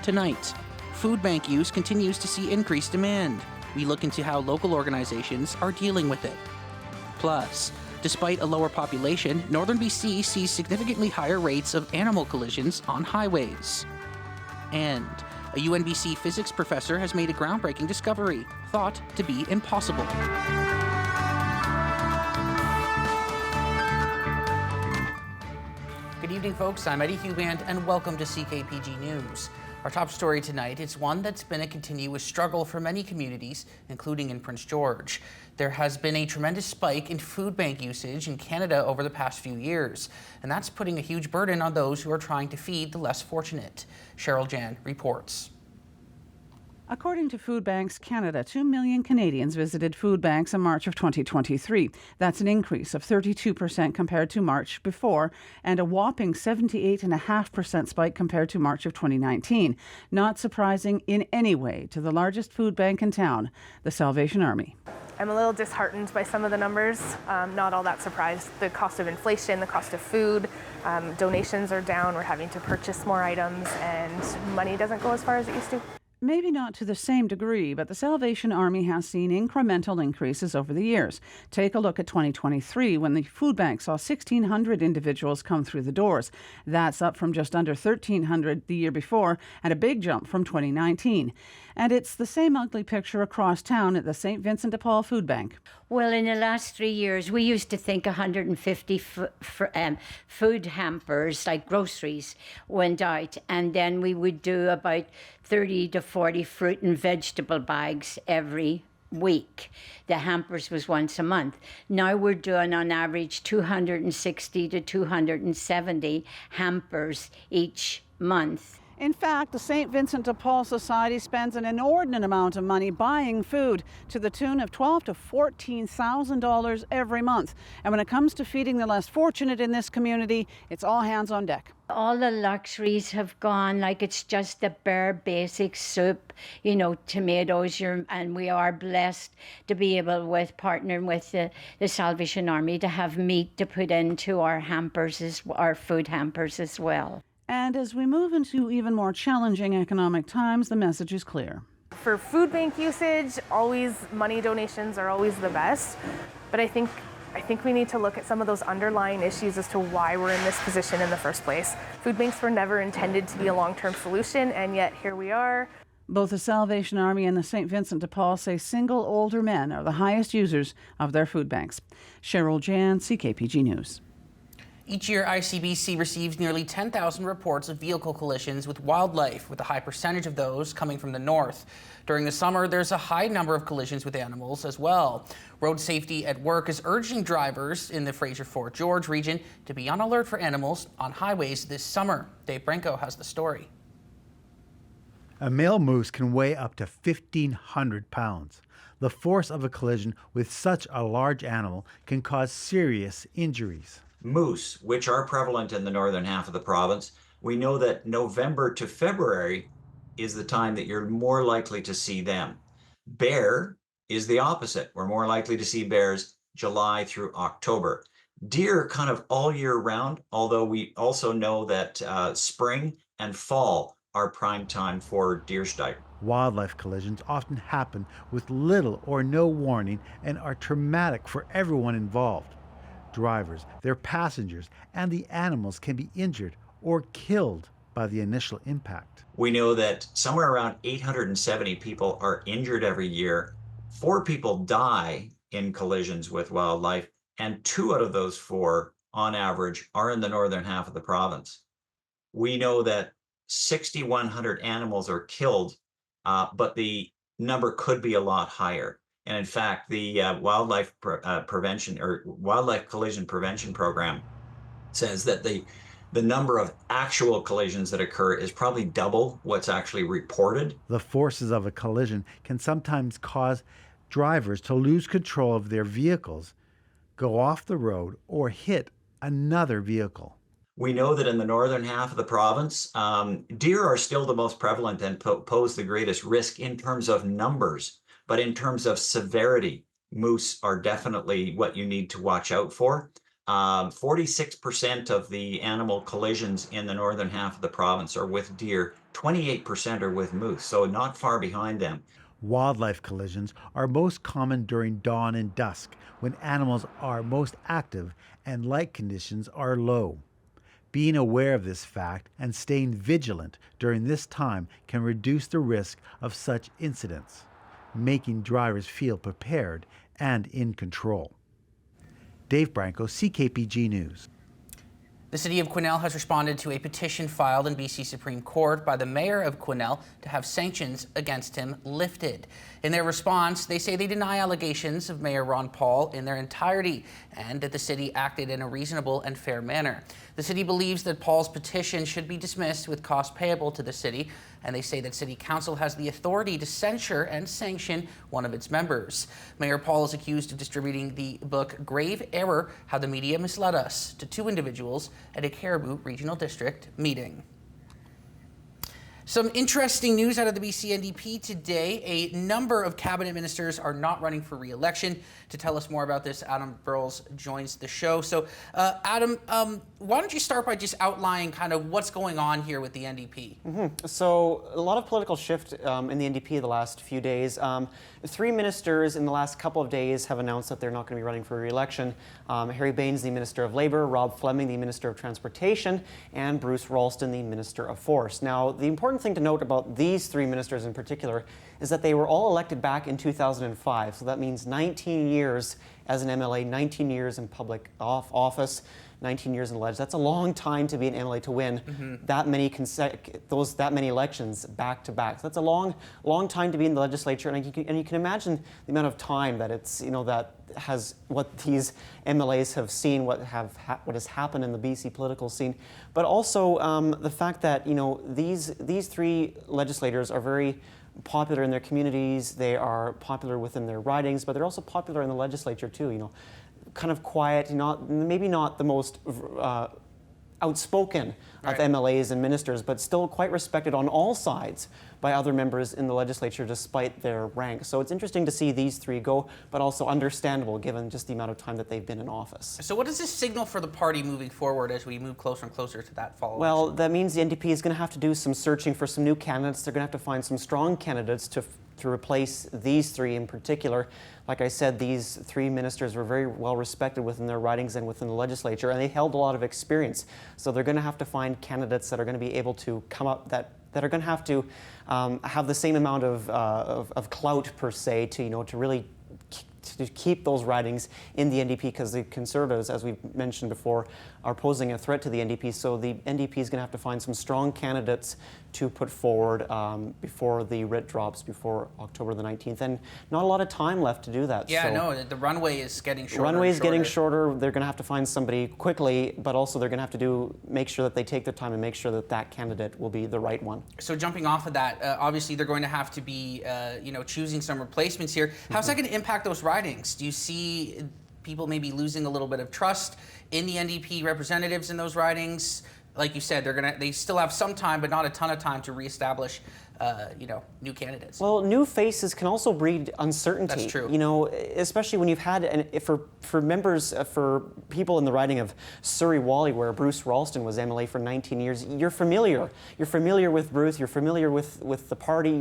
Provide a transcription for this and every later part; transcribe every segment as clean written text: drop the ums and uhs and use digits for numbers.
Tonight, food bank use continues to see increased demand. We look into how local organizations are dealing with it. Plus, despite a lower population, northern BC sees significantly higher rates of animal collisions on highways. And a UNBC physics professor has made a groundbreaking discovery, thought to be impossible. Good evening, folks. I'm Eddie Huband, and welcome to CKPG News. Our top story tonight is one that's been a continuous struggle for many communities, including in Prince George. There has been a tremendous spike in food bank usage in Canada over the past few years, and that's putting a huge burden on those who are trying to feed the less fortunate. Cheryl Jan reports. According to Food Banks Canada, 2 million Canadians visited food banks in March of 2023. That's an increase of 32% compared to March before, and a whopping 78.5% spike compared to March of 2019. Not surprising in any way to the largest food bank in town, the Salvation Army. I'm a little disheartened by some of the numbers, not all that surprised. The cost of inflation, the cost of food, donations are down, we're having to purchase more items, and money doesn't go as far as it used to. Maybe not to the same degree, but the Salvation Army has seen incremental increases over the years. Take a look at 2023, when the food bank saw 1,600 individuals come through the doors. That's up from just under 1,300 the year before, and a big jump from 2019. And it's the same ugly picture across town at the St. Vincent de Paul Food Bank. Well, in the last 3 years, we used to think 150 food hampers, like groceries, went out, and then we would do about 30 to 40 fruit and vegetable bags every week. The hampers was once a month. Now we're doing on average 260 to 270 hampers each month. In fact, the St. Vincent de Paul Society spends an inordinate amount of money buying food to the tune of $12,000 to $14,000 every month. And when it comes to feeding the less fortunate in this community, it's all hands on deck. All the luxuries have gone, like it's just the bare basic soup, tomatoes, and we are blessed to be able, with partnering with the Salvation Army, to have meat to put into our hampers, our food hampers as well. And as we move into even more challenging economic times, the message is clear. For food bank usage, always money donations are always the best, but I think we need to look at some of those underlying issues as to why we're in this position in the first place. Food banks were never intended to be a long-term solution, and yet here we are. Both the Salvation Army and the St. Vincent de Paul say single older men are the highest users of their food banks. Cheryl Jan, CKPG News. Each year, ICBC receives nearly 10,000 reports of vehicle collisions with wildlife, with a high percentage of those coming from the north. During the summer, there's a high number of collisions with animals as well. Road Safety at Work is urging drivers in the Fraser-Fort George region to be on alert for animals on highways this summer. Dave Branco has the story. A male moose can weigh up to 1,500 pounds. The force of a collision with such a large animal can cause serious injuries. Moose, which are prevalent in the northern half of the province, we know that November to February is the time that you're more likely to see them. Bear is the opposite. We're more likely to see bears July through October. Deer kind of all year round, although we also know that spring and fall are prime time for deer stipe. Wildlife collisions often happen with little or no warning and are traumatic for everyone involved. Drivers, their passengers, and the animals can be injured or killed by the initial impact. We know that somewhere around 870 people are injured every year. 4 people die in collisions with wildlife, and 2 out of those 4, on average, are in the northern half of the province. We know that 6,100 animals are killed, but the number could be a lot higher. And in fact, the wildlife collision prevention program says that the number of actual collisions that occur is probably double what's actually reported. The forces of a collision can sometimes cause drivers to lose control of their vehicles, go off the road, or hit another vehicle. We know that in the northern half of the province, deer are still the most prevalent and pose the greatest risk in terms of numbers. But in terms of severity, moose are definitely what you need to watch out for. 46% of the animal collisions in the northern half of the province are with deer. 28% are with moose, so not far behind them. Wildlife collisions are most common during dawn and dusk, when animals are most active and light conditions are low. Being aware of this fact and staying vigilant during this time can reduce the risk of such incidents, making drivers feel prepared and in control. Dave Branco, CKPG News. The city of Quesnel has responded to a petition filed in BC Supreme Court by the mayor of Quesnel to have sanctions against him lifted. In their response, they say they deny allegations of Mayor Ron Paul in their entirety and that the city acted in a reasonable and fair manner. The city believes that Paul's petition should be dismissed with costs payable to the city, and they say that City Council has the authority to censure and sanction one of its members. Mayor Paul is accused of distributing the book Grave Error: How the Media Misled Us to two individuals at a Caribou Regional District meeting. Some interesting news out of the BC NDP today. A number of cabinet ministers are not running for re-election. To tell us more about this, Adam Burles joins the show. So, Adam, why don't you start by just outlining kind of what's going on here with the NDP? So, a lot of political shift in the NDP the last few days. Three ministers in the last couple of days have announced that they're not going to be running for re-election. Harry Bains, the Minister of Labour, Rob Fleming, the Minister of Transportation, and Bruce Ralston, the Minister of Force. Now, the important thing to note about these three ministers in particular is that they were all elected back in 2005. So that means 19 years as an MLA, 19 years in public office, 19 years in the ledge. That's a long time to be an MLA to win that many elections back to back. So that's a long time to be in the legislature, and you can imagine the amount of time that it's that has what these MLAs have seen, what has happened in the BC political scene, but also the fact that these three legislators are very popular in their communities. They are popular within their ridings, but they're also popular in the legislature too. Kind of quiet, maybe not the most outspoken of MLAs and ministers, but still quite respected on all sides by other members in the legislature despite their rank. So it's interesting to see these three go, but also understandable given just the amount of time that they've been in office. So what does this signal for the party moving forward as we move closer and closer to that fall election? Well, that means the NDP is going to have to do some searching for some new candidates. They're going to have to find some strong candidates to replace these three in particular. Like I said, these three ministers were very well respected within their ridings and within the legislature, and they held a lot of experience. So they're going to have to find candidates that are going to be able to come up, that are going to have the same amount of clout per se to really to keep those ridings in the NDP, because the Conservatives, as we've mentioned before, are posing a threat to the NDP. So the NDP is going to have to find some strong candidates to put forward before the writ drops, before October the 19th. And not a lot of time left to do that. Yeah, no, the runway is getting shorter. The runway is getting shorter. They're going to have to find somebody quickly, but also they're going to have to make sure that they take their time and make sure that that candidate will be the right one. So jumping off of that, obviously they're going to have to be, choosing some replacements here. How's that going to impact those ridings? Do you see people maybe losing a little bit of trust in the NDP representatives in those ridings? Like you said, they still have some time, but not a ton of time to reestablish, new candidates. Well, new faces can also breed uncertainty. That's true. Especially when you've had, for people in the riding of Surrey-Whalley, where Bruce Ralston was MLA for 19 years, you're familiar. You're familiar with Bruce. You're familiar with the party.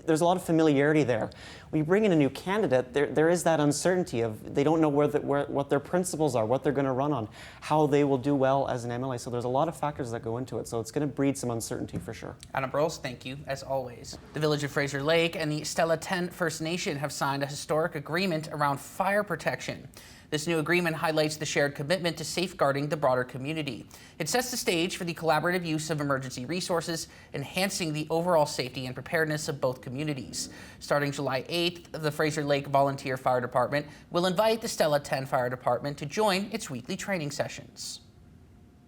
There's a lot of familiarity there. When you bring in a new candidate, there is that uncertainty of they don't know what their principles are, what they're going to run on, how they will do well as an MLA. So there's a lot of factors that go into it. So it's going to breed some uncertainty for sure. Anna Burles, thank you as always. The village of Fraser Lake and the Stella 10 First Nation have signed a historic agreement around fire protection. This new agreement highlights the shared commitment to safeguarding the broader community. It sets the stage for the collaborative use of emergency resources, enhancing the overall safety and preparedness of both communities. Starting July 8th, the Fraser Lake Volunteer Fire Department will invite the Stella 10 Fire Department to join its weekly training sessions.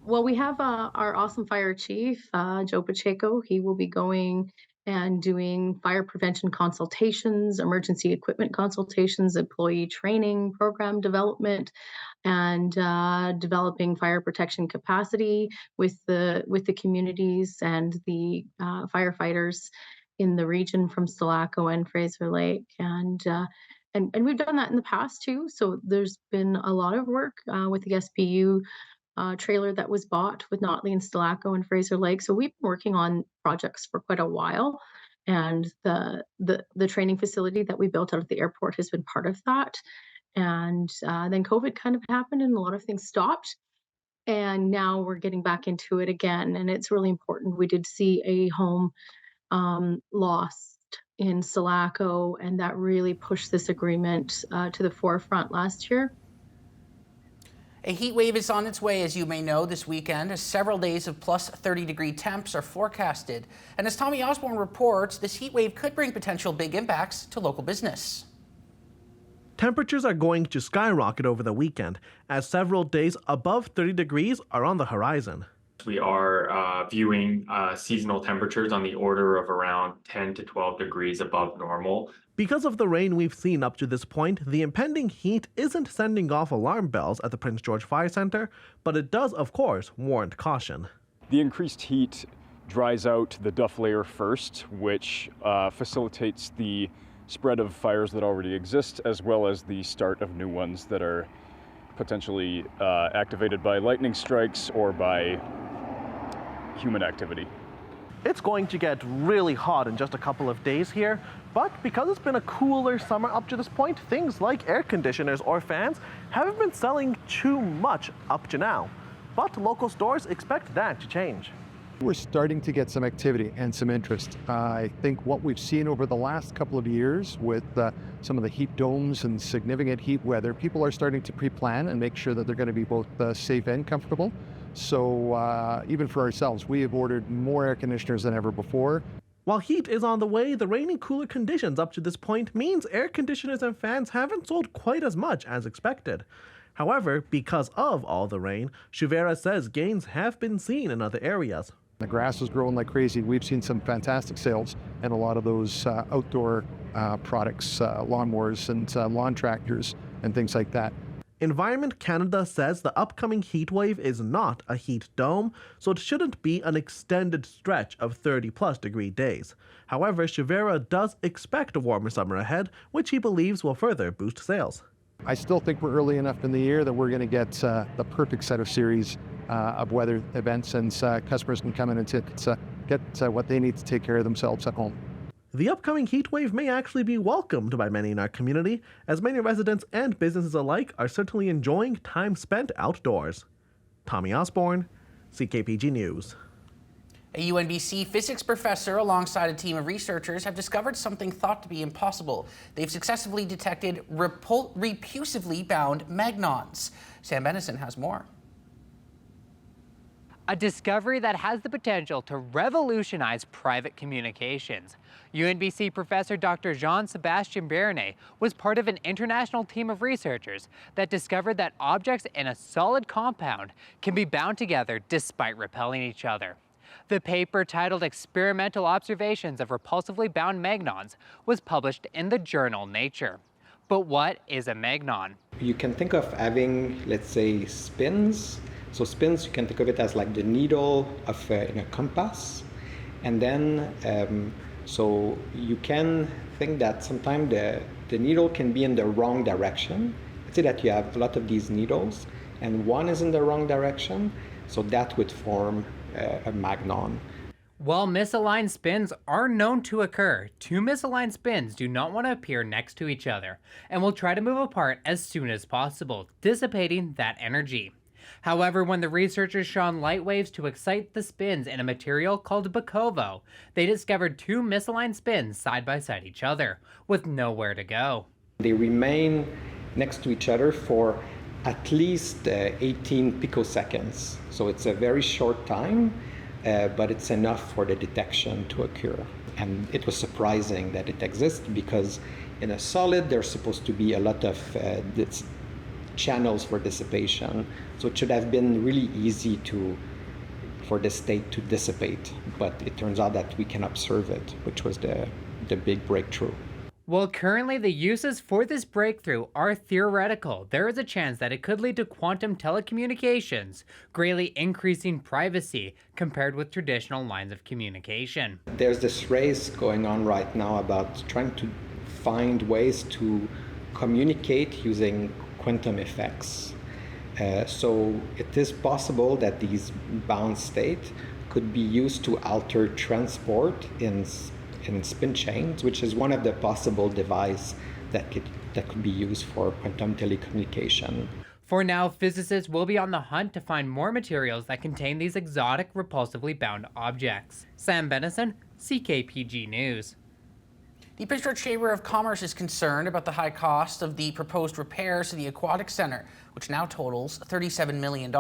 Well, we have our awesome fire chief, Joe Pacheco. He will be going and doing fire prevention consultations, emergency equipment consultations, employee training, program development, and developing fire protection capacity with the communities and the firefighters in the region from Sulaco and Fraser Lake. And we've done that in the past too. So there's been a lot of work with the SPU trailer that was bought with Notley and Stelaco and Fraser Lake. So we've been working on projects for quite a while, and the training facility that we built out of the airport has been part of that. And then COVID kind of happened, and a lot of things stopped. And now we're getting back into it again, and it's really important. We did see a home lost in Stelaco, and that really pushed this agreement to the forefront last year. A heat wave is on its way, as you may know, this weekend, as several days of plus 30-degree temps are forecasted. And as Tommy Osborne reports, this heat wave could bring potential big impacts to local business. Temperatures are going to skyrocket over the weekend, as several days above 30 degrees are on the horizon. We are viewing seasonal temperatures on the order of around 10 to 12 degrees above normal. Because of the rain we've seen up to this point, the impending heat isn't sending off alarm bells at the Prince George Fire Center, but it does, of course, warrant caution. The increased heat dries out the duff layer first, which facilitates the spread of fires that already exist, as well as the start of new ones that are potentially activated by lightning strikes or by human activity. It's going to get really hot in just a couple of days here, but because it's been a cooler summer up to this point, things like air conditioners or fans haven't been selling too much up to now. But local stores expect that to change. We're starting to get some activity and some interest. I think what we've seen over the last couple of years with some of the heat domes and significant heat weather, people are starting to pre-plan and make sure that they're going to be both safe and comfortable. So even for ourselves, we have ordered more air conditioners than ever before. While heat is on the way, the rainy cooler conditions up to this point means air conditioners and fans haven't sold quite as much as expected. However, because of all the rain, Shuvera says gains have been seen in other areas. The grass is growing like crazy. We've seen some fantastic sales in a lot of those outdoor products, lawnmowers and lawn tractors and things like that. Environment Canada says the upcoming heat wave is not a heat dome, so it shouldn't be an extended stretch of 30-plus degree days. However, Shuvera does expect a warmer summer ahead, which he believes will further boost sales. I still think we're early enough in the year that we're going to get the perfect set of series of weather events, and customers can come in and get what they need to take care of themselves at home. The upcoming heat wave may actually be welcomed by many in our community, as many residents and businesses alike are certainly enjoying time spent outdoors. Tommy Osborne, CKPG News. A UNBC physics professor alongside a team of researchers have discovered something thought to be impossible. They've successfully detected repulsively bound magnons. Sam Benison has more. A discovery that has the potential to revolutionize private communications. UNBC professor Dr. Jean-Sébastien Bernet was part of an international team of researchers that discovered that objects in a solid compound can be bound together despite repelling each other. The paper, titled Experimental Observations of Repulsively Bound Magnons, was published in the journal Nature. But what is a magnon? You can think of having, let's say, spins. So spins, you can think of it as like the needle of in a compass. And then, so you can think that sometimes the needle can be in the wrong direction. Let's say that you have a lot of these needles, and one is in the wrong direction, so that would form a magnon. While misaligned spins are known to occur, two misaligned spins do not want to appear next to each other and will try to move apart as soon as possible, dissipating that energy. However, when the researchers shone light waves to excite the spins in a material called bakovo, they discovered two misaligned spins side by side each other, with nowhere to go. They remain next to each other for at least 18 picoseconds. So it's a very short time, but it's enough for the detection to occur. And it was surprising that it exists, because in a solid, there's supposed to be a lot of channels for dissipation. So it should have been really easy for the state to dissipate. But it turns out that we can observe it, which was the big breakthrough. While currently the uses for this breakthrough are theoretical, there is a chance that it could lead to quantum telecommunications, greatly increasing privacy compared with traditional lines of communication. There's this race going on right now about trying to find ways to communicate using quantum effects. So it is possible that these bound states could be used to alter transport in spin chains, which is one of the possible devices that could be used for quantum telecommunication. For now, physicists will be on the hunt to find more materials that contain these exotic, repulsively bound objects. Sam Benison, CKPG News. The Prince George Chamber of Commerce is concerned about the high cost of the proposed repairs to the Aquatic Center, which now totals $37 million.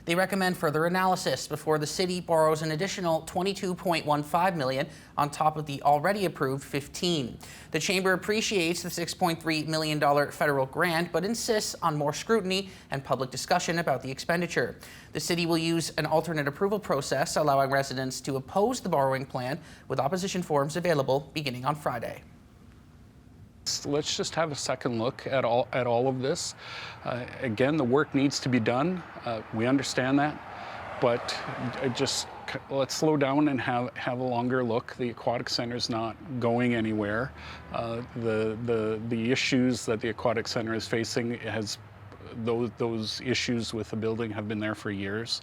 They recommend further analysis before the city borrows an additional $22.15 million on top of the already approved $15. The chamber appreciates the $6.3 million federal grant, but insists on more scrutiny and public discussion about the expenditure. The city will use an alternate approval process, allowing residents to oppose the borrowing plan, with opposition forms available beginning on Friday. Let's just have a second look at all of this. Again, the work needs to be done. We understand that, but let's slow down and have a longer look. The Aquatic Center is not going anywhere. The issues that the Aquatic Center is facing those issues with the building have been there for years,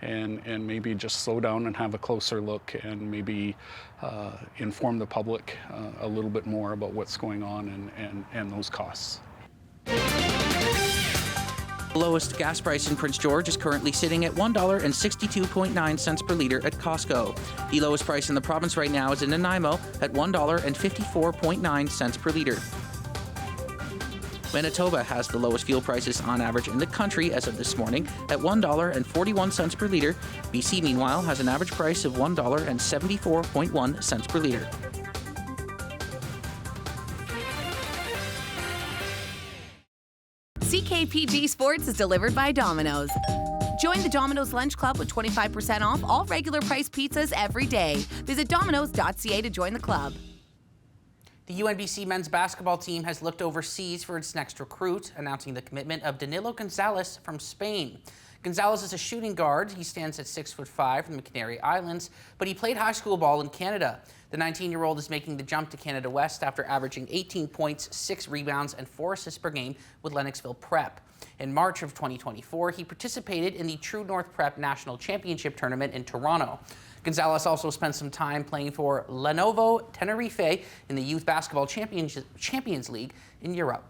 and maybe just slow down and have a closer look and maybe inform the public a little bit more about what's going on and those costs. The lowest gas price in Prince George is currently sitting at $1.62.9 per liter at Costco. The lowest price in the province right now is in Nanaimo at $1.54.9 per liter. Manitoba has the lowest fuel prices on average in the country as of this morning at $1.41 per liter. BC, meanwhile, has an average price of $1.74.1 per liter. CKPG Sports is delivered by Dominos. Join the Dominos Lunch Club with 25% off all regular price pizzas every day. Visit dominos.ca to join the club. The UNBC men's basketball team has looked overseas for its next recruit, announcing the commitment of Danilo Gonzalez from Spain. Gonzalez is a shooting guard. He stands at 6'5" from the Canary Islands, but he played high school ball in Canada. The 19-year-old is making the jump to Canada West after averaging 18 points, 6 rebounds, and 4 assists per game with Lennoxville Prep. In March of 2024, he participated in the True North Prep National Championship Tournament in Toronto. Gonzalez also spent some time playing for Lenovo Tenerife in the Youth Basketball Champions League in Europe.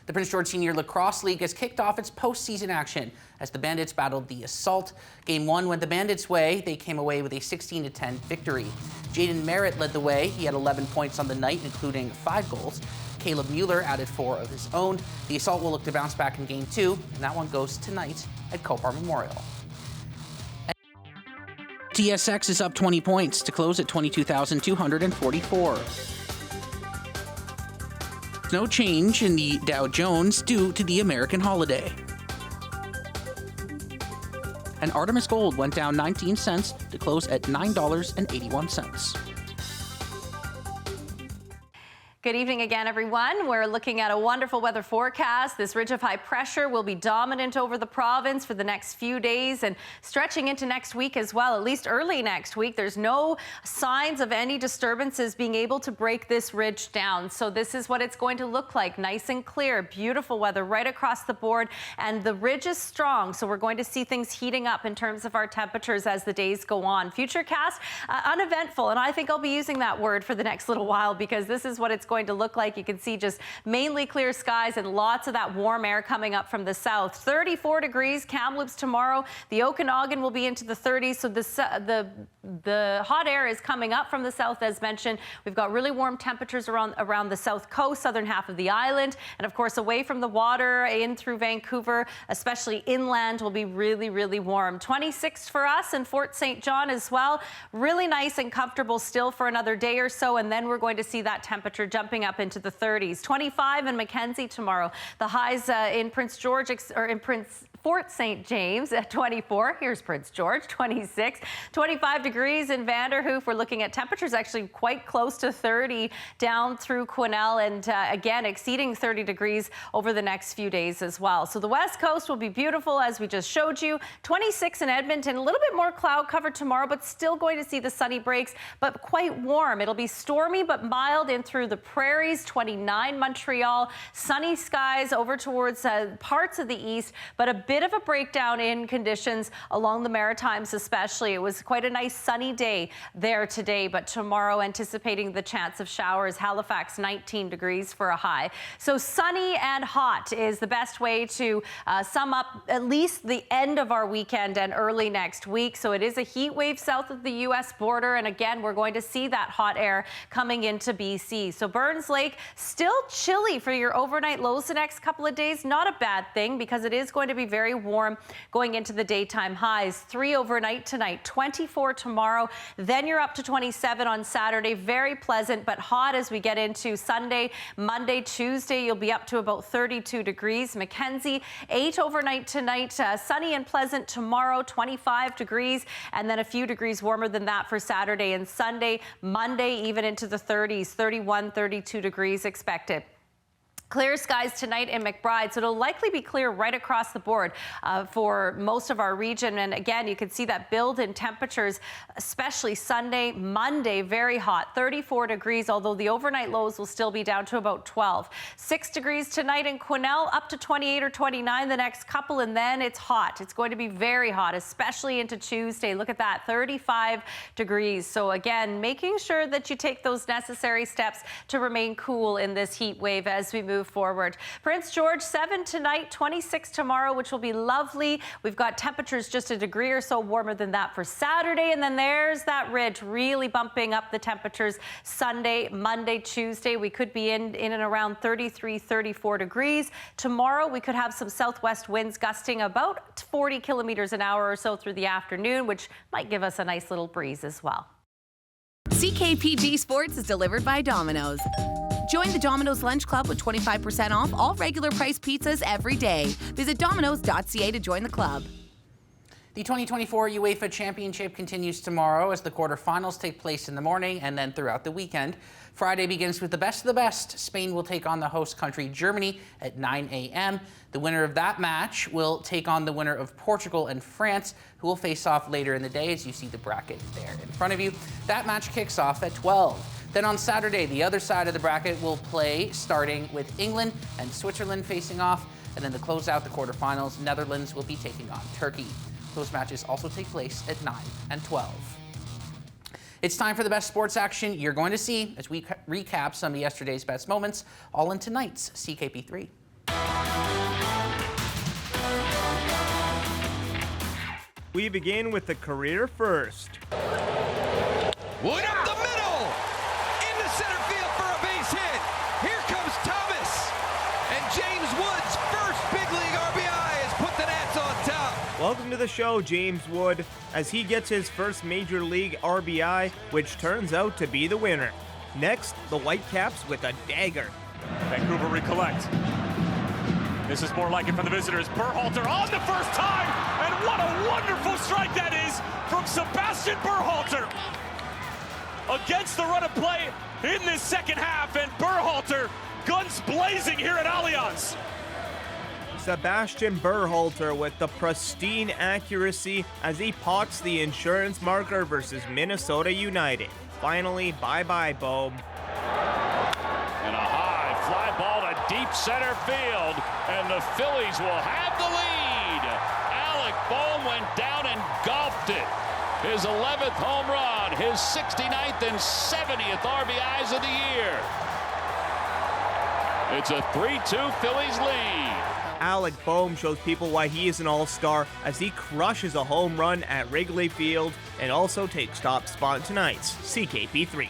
The Prince George Senior Lacrosse League has kicked off its postseason action as the Bandits battled the Assault. Game 1 went the Bandits' way. They came away with a 16-10 victory. Jaden Merritt led the way. He had 11 points on the night, including 5 goals. Caleb Mueller added 4 of his own. The Assault will look to bounce back in Game 2, and that one goes tonight at Copar Memorial. TSX is up 20 points to close at 22,244. No change in the Dow Jones due to the American holiday. And Artemis Gold went down 19 cents to close at $9.81. Good evening again, everyone. We're looking at a wonderful weather forecast. This ridge of high pressure will be dominant over the province for the next few days and stretching into next week as well, at least early next week. There's no signs of any disturbances being able to break this ridge down. So this is what it's going to look like. Nice and clear, beautiful weather right across the board. And the ridge is strong, so we're going to see things heating up in terms of our temperatures as the days go on. Futurecast, uneventful. And I think I'll be using that word for the next little while because this is what it's going to look like. You can see just mainly clear skies and lots of that warm air coming up from the south. 34 degrees Kamloops tomorrow. The Okanagan will be into the 30s. So the hot air is coming up from the south, as mentioned. We've got really warm temperatures around the south coast, southern half of the island, and of course away from the water in through Vancouver, especially inland, will be really, really warm. 26 for us in Fort St. John as well. Really nice and comfortable still for another day or so, and then we're going to see that temperature jumping up into the 30s. 25 in Mackenzie tomorrow. The highs in Prince George or in Fort St. James at 24. Here's Prince George, 26. 25 degrees in Vanderhoof. We're looking at temperatures actually quite close to 30 down through Quesnel, and again exceeding 30 degrees over the next few days as well. So the west coast will be beautiful as we just showed you. 26 in Edmonton, a little bit more cloud cover tomorrow, but still going to see the sunny breaks, but quite warm. It'll be stormy but mild in through the prairies. 29 Montreal, sunny skies over towards parts of the east, but a bit of a breakdown in conditions along the Maritimes especially. It was quite a nice sunny day there today, but tomorrow anticipating the chance of showers. Halifax 19 degrees for a high. So sunny and hot is the best way to sum up at least the end of our weekend and early next week. So it is a heat wave south of the U.S. border, and again we're going to see that hot air coming into BC. So Burns Lake still chilly for your overnight lows the next couple of days. Not a bad thing because it is going to be very warm going into the daytime highs. 3 overnight tonight, 24 tomorrow, then you're up to 27 on Saturday. Very pleasant but hot as we get into Sunday, Monday, Tuesday. You'll be up to about 32 degrees. Mackenzie, 8 overnight tonight, sunny and pleasant tomorrow, 25 degrees, and then a few degrees warmer than that for Saturday and Sunday. Monday even into the 30s, 31, 32 degrees expected. Clear skies tonight in McBride, so it'll likely be clear right across the board for most of our region. And again, you can see that build in temperatures, especially Sunday, Monday, very hot, 34 degrees, although the overnight lows will still be down to about 12. 6 degrees tonight in Quesnel, up to 28 or 29 the next couple, and then it's hot. It's going to be very hot, especially into Tuesday. Look at that, 35 degrees. So again, making sure that you take those necessary steps to remain cool in this heat wave as we move forward. Prince George, 7 tonight, 26 tomorrow, which will be lovely. We've got temperatures just a degree or so warmer than that for Saturday, and then there's that ridge really bumping up the temperatures Sunday, Monday, Tuesday. We could be in and around 33, 34 degrees. Tomorrow, we could have some southwest winds gusting about 40 kilometers an hour or so through the afternoon, which might give us a nice little breeze as well. CKPG Sports is delivered by Dominos. Join the Dominos Lunch Club with 25% off all regular price pizzas every day. Visit dominos.ca to join the club. The 2024 UEFA Championship continues tomorrow as the quarterfinals take place in the morning and then throughout the weekend. Friday begins with the best of the best. Spain will take on the host country Germany at 9 a.m. The winner of that match will take on the winner of Portugal and France, who will face off later in the day, as you see the bracket there in front of you. That match kicks off at 12. Then on Saturday, the other side of the bracket will play, starting with England and Switzerland facing off, and then to close out the quarterfinals, Netherlands will be taking on Turkey. Those matches also take place at 9 and 12. It's time for the best sports action you're going to see as we recap some of yesterday's best moments, all in tonight's CKP3. We begin with the career first. Wood up the middle! Into center field for a base hit! Here comes Thomas! And James Wood's first big league RBI has put the Nats on top! Welcome to the show, James Wood, as he gets his first major league RBI, which turns out to be the winner. Next, the Whitecaps with a dagger. Vancouver recollect. This is more like it from the visitors. Berhalter on the first time, and what a wonderful strike that is from Sebastian Berhalter. Against the run of play in this second half, and Berhalter guns blazing here at Allianz. Sebastian Berhalter with the pristine accuracy as he pots the insurance marker versus Minnesota United. Finally, bye-bye, Bob. And a high fly ball to deep center field, and the Phillies will have the lead. Alec Bohm went down and golfed it. His 11th home run, his 69th and 70th RBIs of the year. It's a 3-2 Phillies lead. Alec Bohm shows people why he is an all-star as he crushes a home run at Wrigley Field and also takes top spot in tonight's CKP3.